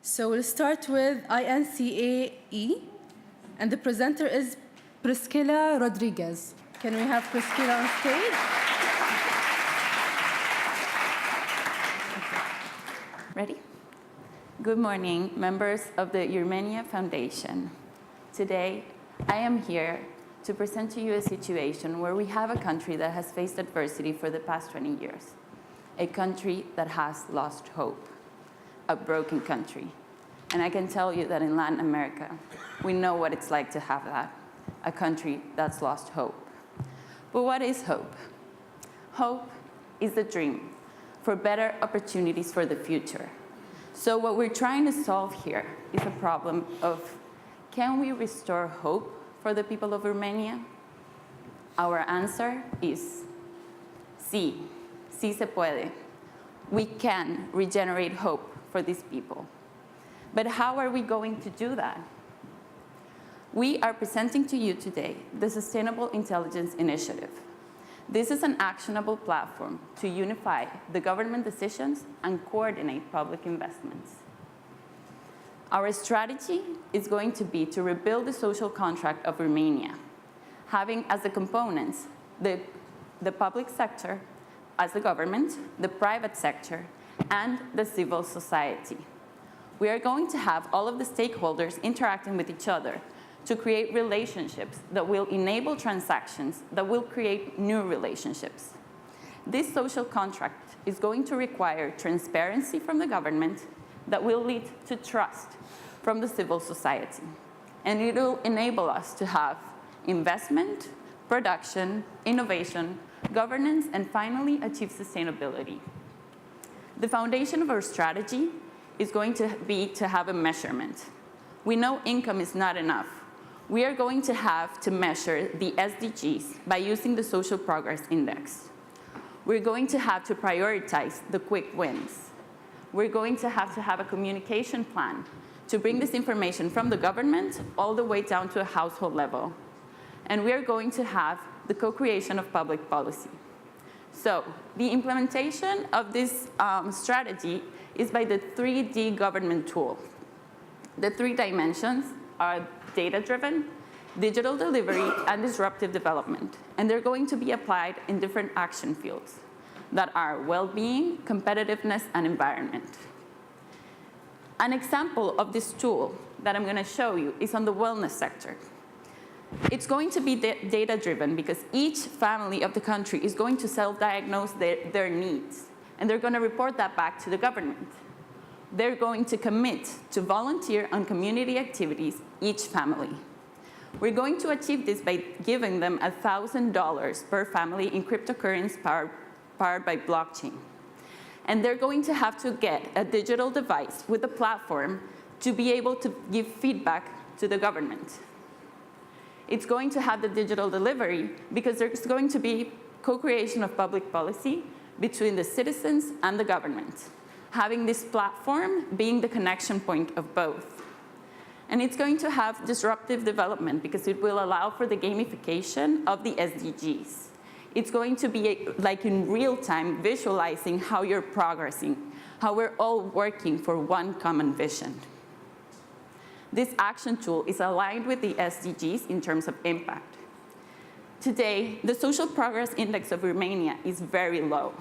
So we'll start with INCAE, and the presenter is Priscilla Rodriguez. Can we have Priscilla on stage? Ready? Good morning, members of the Urmenia Foundation. Today, I am here to present to you a situation where we have a country that has faced adversity for the past 20 years, a country that has lost hope, a broken country. And I can tell you that in Latin America, we know what it's like to have that, a country that's lost hope. But what is hope? Hope is the dream for better opportunities for the future. So what we're trying to solve here is a problem of, can we restore hope for the people of Romania? Our answer is sí, sí se puede. We can regenerate hope for these people. But how are we going to do that? We are presenting to you today the Sustainable Intelligence Initiative. This is an actionable platform to unify the government decisions and coordinate public investments. Our strategy is going to be to rebuild the social contract of Romania, having as the components the public sector as the government, the private sector, and the civil society. We are going to have all of the stakeholders interacting with each other to create relationships that will enable transactions, that will create new relationships. This social contract is going to require transparency from the government that will lead to trust from the civil society. And it will enable us to have investment, production, innovation, governance, and finally achieve sustainability. The foundation of our strategy is going to be to have a measurement. We know income is not enough. We are going to have to measure the SDGs by using the Social Progress Index. We're going to have to prioritize the quick wins. We're going to have a communication plan to bring this information from the government all the way down to a household level. And we are going to have the co-creation of public policy. So the implementation of this strategy is by the 3D government tool. The 3 dimensions are data-driven, digital delivery, and disruptive development. And they're going to be applied in different action fields that are well-being, competitiveness, and environment. An example of this tool that I'm going to show you is on the wellness sector. It's going to be data-driven because each family of the country is going to self-diagnose their needs, and they're going to report that back to the government. They're going to commit to volunteer on community activities, each family. We're going to achieve this by giving them $1,000 per family in cryptocurrency powered by blockchain. And they're going to have to get a digital device with a platform to be able to give feedback to the government. It's going to have the digital delivery because there's going to be co-creation of public policy between the citizens and the government, having this platform being the connection point of both. And it's going to have disruptive development because it will allow for the gamification of the SDGs. It's going to be like in real time visualizing how you're progressing, how we're all working for one common vision. This action tool is aligned with the SDGs in terms of impact. Today, the Social Progress Index of Romania is very low,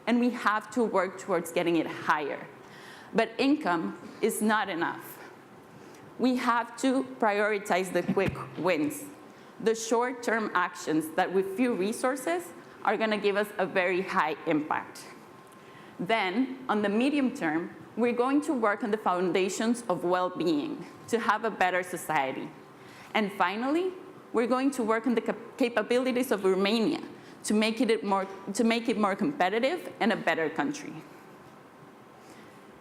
and we have to work towards getting it higher. But income is not enough. We have to prioritize the quick wins, the short-term actions that with few resources are going to give us a very high impact. Then, on the medium term, we're going to work on the foundations of well-being to have a better society. And finally, we're going to work on the capabilities of Romania to make it more competitive and a better country.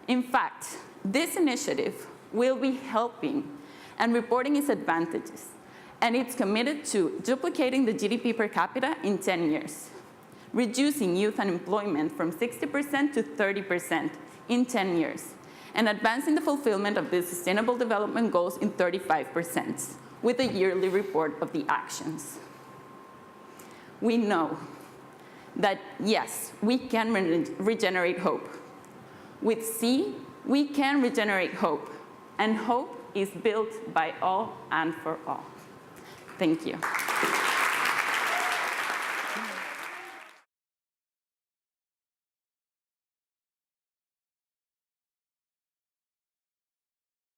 In fact, this initiative will be helping and reporting its advantages, and it's committed to duplicating the GDP per capita in 10 years, reducing youth unemployment from 60% to 30% in 10 years, and advancing the fulfillment of the Sustainable Development Goals in 35%, with a yearly report of the actions. We know that, yes, we can regenerate hope. With C, We can regenerate hope, and hope is built by all and for all. Thank you.